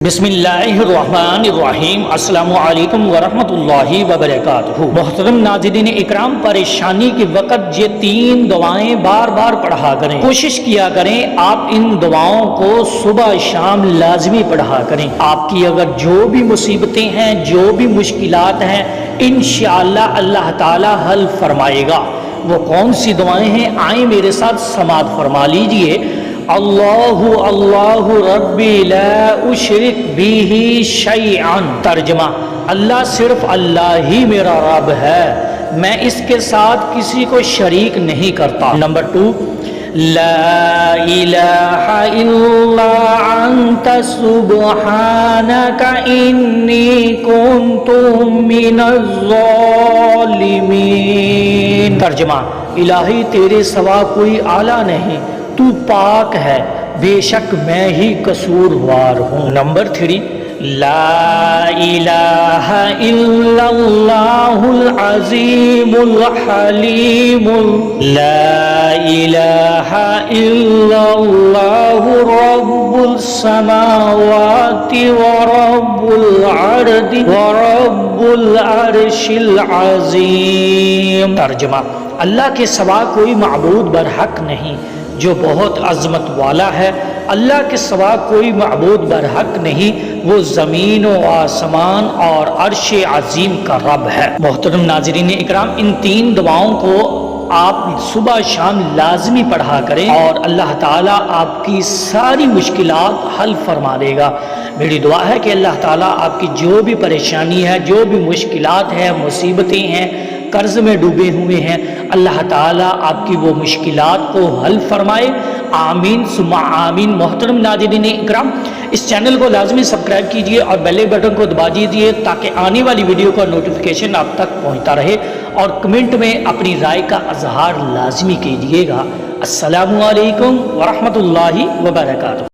بسم اللہ الرحمن الرحیم۔ السلام علیکم ورحمۃ اللہ وبرکاتہ۔ محترم ناظرین اکرام، پریشانی کے وقت یہ 3 دعائیں بار بار پڑھا کریں، کوشش کیا کریں آپ ان دعاؤں کو صبح شام لازمی پڑھا کریں۔ آپ کی اگر جو بھی مصیبتیں ہیں، جو بھی مشکلات ہیں، انشاءاللہ اللہ تعالی حل فرمائے گا۔ وہ کون سی دعائیں ہیں؟ آئیں میرے ساتھ سماعت فرما لیجئے۔ اللہ اللہ ربی لا اشرک بہ شیئا۔ ترجمہ: اللہ صرف اللہ ہی میرا رب ہے، میں اس کے ساتھ کسی کو شریک نہیں کرتا۔ نمبر 2، لا الہ الا انت سبحانک انی کنت من الظالمین۔ ترجمہ: الہی تیرے سوا کوئی اعلیٰ نہیں، تو پاک ہے، بے شک میں ہی قصوروار ہوں۔ نمبر 3، لا الہ الا اللہ العظیم الحلیم۔ لا الہ الا اللہ رب السماوات ورب الارض ورب العرش العظیم۔ ترجمہ: اللہ کے سوا کوئی معبود برحق نہیں جو بہت عظمت والا ہے۔ اللہ کے سوا کوئی معبود برحق نہیں، وہ زمین و آسمان اور عرش عظیم کا رب ہے۔ محترم ناظرین اکرام، ان 3 دعاؤں کو آپ صبح شام لازمی پڑھا کریں اور اللہ تعالیٰ آپ کی ساری مشکلات حل فرما دے گا۔ میری دعا ہے کہ اللہ تعالیٰ آپ کی جو بھی پریشانی ہے، جو بھی مشکلات ہیں، مصیبتیں ہیں، قرض میں ڈوبے ہوئے ہیں، اللہ تعالیٰ آپ کی وہ مشکلات کو حل فرمائے۔ آمین ثم آمین۔ محترم ناظرین اکرام، اس چینل کو لازمی سبسکرائب کیجئے اور بیل بٹن کو دبا دیجئے تاکہ آنے والی ویڈیو کا نوٹیفیکیشن آپ تک پہنچتا رہے، اور کمنٹ میں اپنی رائے کا اظہار لازمی کیجئے گا۔ السلام علیکم ورحمۃ اللہ وبرکاتہ۔